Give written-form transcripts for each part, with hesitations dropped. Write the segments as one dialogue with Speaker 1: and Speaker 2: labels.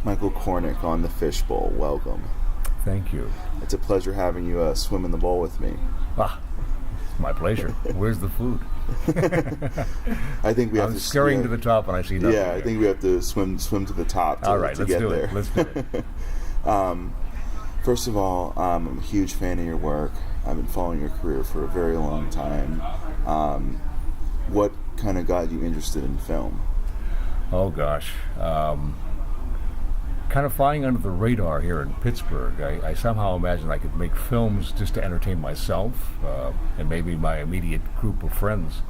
Speaker 1: Michael Gornick on the Fish Bowl. Welcome.
Speaker 2: Thank you.
Speaker 1: It's a pleasure having you swim in the bowl with me.
Speaker 2: It's my pleasure. Where's the food?
Speaker 1: I think we have
Speaker 2: I'm
Speaker 1: to
Speaker 2: scurrying to the top and I see nothing.
Speaker 1: Yeah, I think we have to swim to the top to,
Speaker 2: all right,
Speaker 1: to
Speaker 2: let's
Speaker 1: get
Speaker 2: do
Speaker 1: there.
Speaker 2: it. Let's do it.
Speaker 1: First of all, I'm a huge fan of your work. I've been following your career for a very long time. What kind of got you interested in film?
Speaker 2: Oh gosh. Kind of flying under the radar here in Pittsburgh. I somehow imagined I could make films just to entertain myself and maybe my immediate group of friends,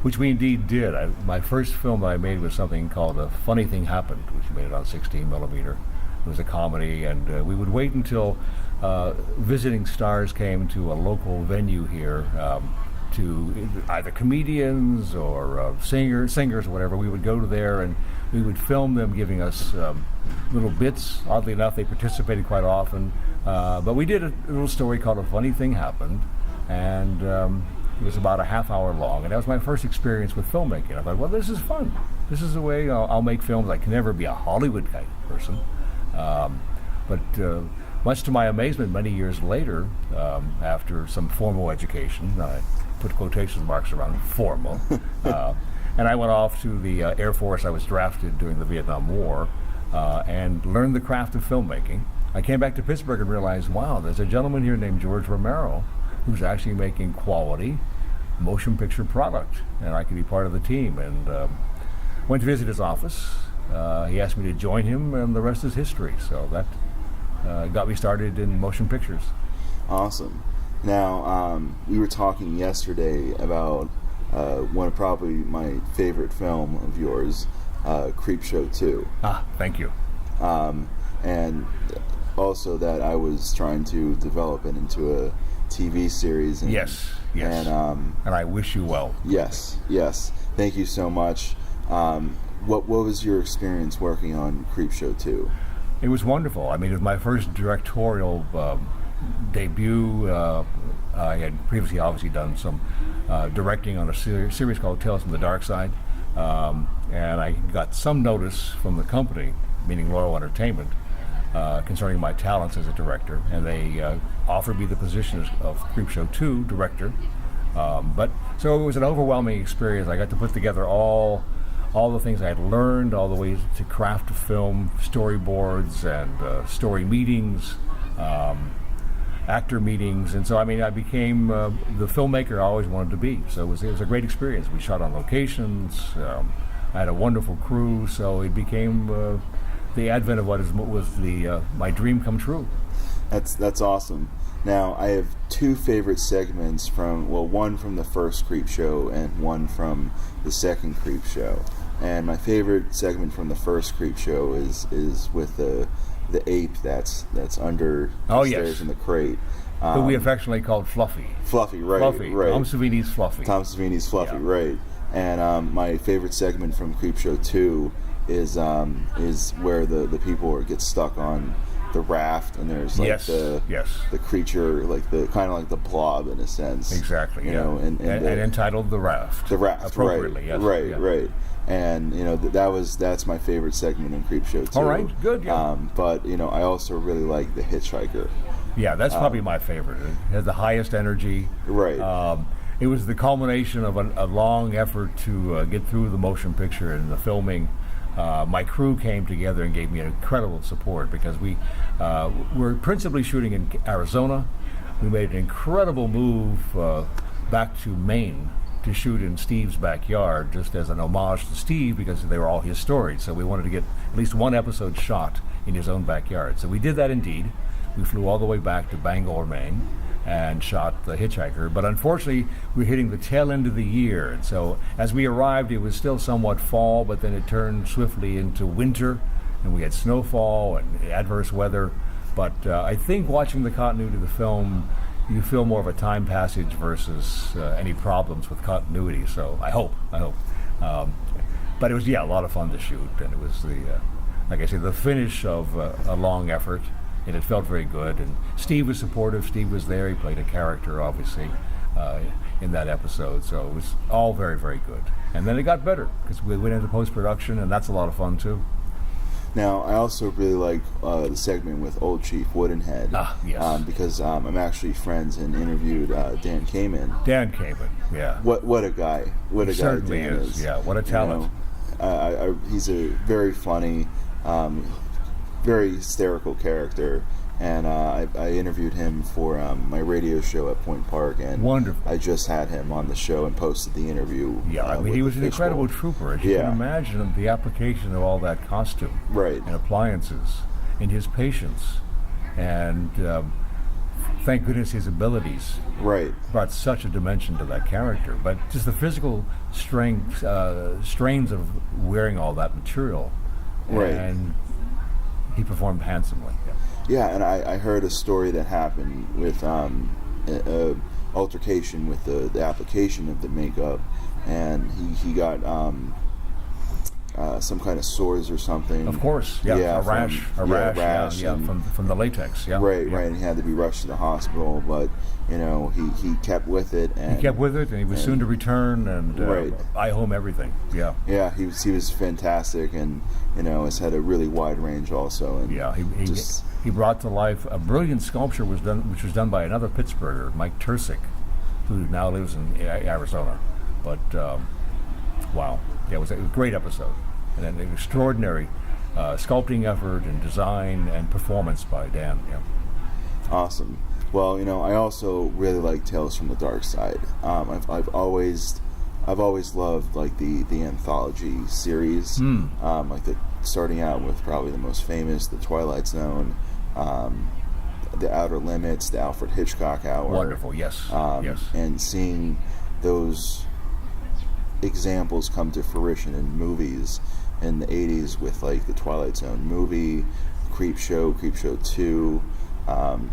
Speaker 2: which we indeed did. My first film that I made was something called A Funny Thing Happened, which we made it on 16 millimeter. It was a comedy, and we would wait until visiting stars came to a local venue here, to either comedians or singers or whatever. We would go to there and we would film them giving us little bits. Oddly enough, they participated quite often. But we did a little story called A Funny Thing Happened, and it was about a half hour long. And that was my first experience with filmmaking. I thought, well, this is fun. This is the way I'll make films. I can never be a Hollywood kind of person. But much to my amazement, many years later, after some formal education, I put quotation marks around formal, and I went off to the Air Force. I was drafted during the Vietnam War and learned the craft of filmmaking. I came back to Pittsburgh and realized, wow, there's a gentleman here named George Romero who's actually making quality motion picture product, and I could be part of the team. And went to visit his office. He asked me to join him, and the rest is history. So that got me started in motion pictures.
Speaker 1: Awesome. Now, we were talking yesterday about one of probably my favorite film of yours, Creepshow 2.
Speaker 2: Thank you.
Speaker 1: And also that I was trying to develop it into a TV series. And,
Speaker 2: yes. And I wish you well.
Speaker 1: Yes. Thank you so much. What was your experience working on Creepshow 2?
Speaker 2: It was wonderful. I mean, it was my first directorial debut. I had previously obviously done some directing on a series called Tales from the Dark Side, and I got some notice from the company, meaning Royal Entertainment, concerning my talents as a director, and they offered me the position of Creepshow 2 director. So it was an overwhelming experience. I got to put together all the things I had learned, all the ways to craft a film, storyboards and story meetings, actor meetings, and so I became the filmmaker I always wanted to be. So it was a great experience. We shot on locations. I had a wonderful crew, so it became the advent of what was my dream come true.
Speaker 1: That's awesome. Now, I have two favorite segments one from the first Creepshow and one from the second Creepshow. And my favorite segment from the first Creepshow is with the ape that's under the stairs in the crate.
Speaker 2: Who we affectionately called Fluffy.
Speaker 1: Fluffy, right.
Speaker 2: Tom Savini's Fluffy.
Speaker 1: Tom Savini's Fluffy, right. And my favorite segment from Creepshow 2 is where the people get stuck on the raft, and there's the creature, like the kind of like the blob in a sense.
Speaker 2: Exactly.
Speaker 1: You know, and
Speaker 2: entitled The Raft.
Speaker 1: The Raft,
Speaker 2: appropriately.
Speaker 1: Right.
Speaker 2: Yes.
Speaker 1: Right. And that's my favorite segment in Creepshow 2.
Speaker 2: All right, good. Yeah.
Speaker 1: But I also really like the hitchhiker.
Speaker 2: Yeah, that's probably my favorite. It has the highest energy.
Speaker 1: Right.
Speaker 2: It was the culmination of a long effort to get through the motion picture and the filming. My crew came together and gave me incredible support because we were principally shooting in Arizona. We made an incredible move back to Maine to shoot in Steve's backyard, just as an homage to Steve, because they were all his stories. So we wanted to get at least one episode shot in his own backyard. So we did that indeed. We flew all the way back to Bangor, Maine, and shot The Hitchhiker. But unfortunately, we're hitting the tail end of the year. And so as we arrived, it was still somewhat fall, but then it turned swiftly into winter, and we had snowfall and adverse weather. But I think watching the continuity of the film, you feel more of a time passage versus any problems with continuity. So I hope. But it was, a lot of fun to shoot, and it was like I said, the finish of a long effort, and it felt very good. And Steve was supportive. Steve was there. He played a character, obviously, in that episode. So it was all very, very good. And then it got better because we went into post-production, and that's a lot of fun too.
Speaker 1: Now, I also really like the segment with Old Chief Woodenhead.
Speaker 2: Yes.
Speaker 1: Because I'm actually friends and interviewed Dan Kamen.
Speaker 2: Dan Kamen, yeah.
Speaker 1: What a guy! What a guy
Speaker 2: Certainly
Speaker 1: Dan
Speaker 2: is. Yeah, what a talent.
Speaker 1: He's a very funny, very hysterical character, and I interviewed him for my radio show at Point Park, and
Speaker 2: Wonderful.
Speaker 1: I just had him on the show and posted the interview.
Speaker 2: Yeah, I mean, he was an incredible trooper. As you can imagine, the application of all that costume and appliances, and his patience, and thank goodness his abilities brought such a dimension to that character. But just the physical strains of wearing all that material, and he performed handsomely.
Speaker 1: Yeah, and I heard a story that happened with altercation with the application of the makeup, and he got some kind of sores or something.
Speaker 2: Of course, a rash, from the latex.
Speaker 1: Right, and he had to be rushed to the hospital, but he kept with it. And
Speaker 2: he was soon to return, and I home everything.
Speaker 1: Yeah, he was fantastic, and has had a really wide range also. And
Speaker 2: he brought to life a brilliant sculpture which was done by another Pittsburgher, Mike Tursick, who now lives in Arizona. But wow, it was a great episode, and an extraordinary sculpting effort and design and performance by Dan.
Speaker 1: Awesome. Well, I also really like Tales from the Dark Side. I've always loved like the anthology series, like starting out with probably the most famous, The Twilight Zone, The Outer Limits, The Alfred Hitchcock Hour.
Speaker 2: Wonderful, yes.
Speaker 1: And seeing those examples come to fruition in movies in the 80s with like the Twilight Zone movie, Creepshow 2,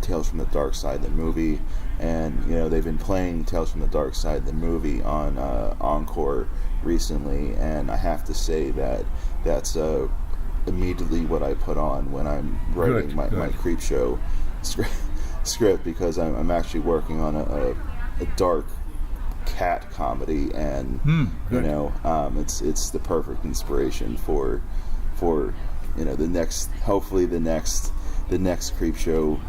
Speaker 1: Tales from the Dark Side the movie, and they've been playing Tales from the Dark Side the movie on Encore recently, and I have to say that that's immediately what I put on when I'm writing my Creepshow script, because I'm actually working on a dark cat comedy, and it's the perfect inspiration for the next Creepshow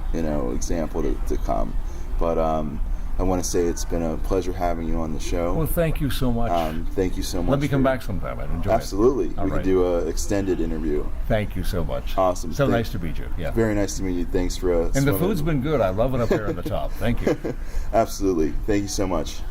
Speaker 1: example to come. But I want to say it's been a pleasure having you on the show.
Speaker 2: Well, thank you so much.
Speaker 1: Thank you so much.
Speaker 2: Let me come back sometime. I'd enjoy
Speaker 1: Absolutely.
Speaker 2: it.
Speaker 1: We could do an extended interview.
Speaker 2: Thank you so much.
Speaker 1: Awesome.
Speaker 2: So nice to meet you. Yeah.
Speaker 1: Very nice to meet you. Thanks for
Speaker 2: and the food's been good. I love it up there on the top. Thank you.
Speaker 1: Absolutely. Thank you so much.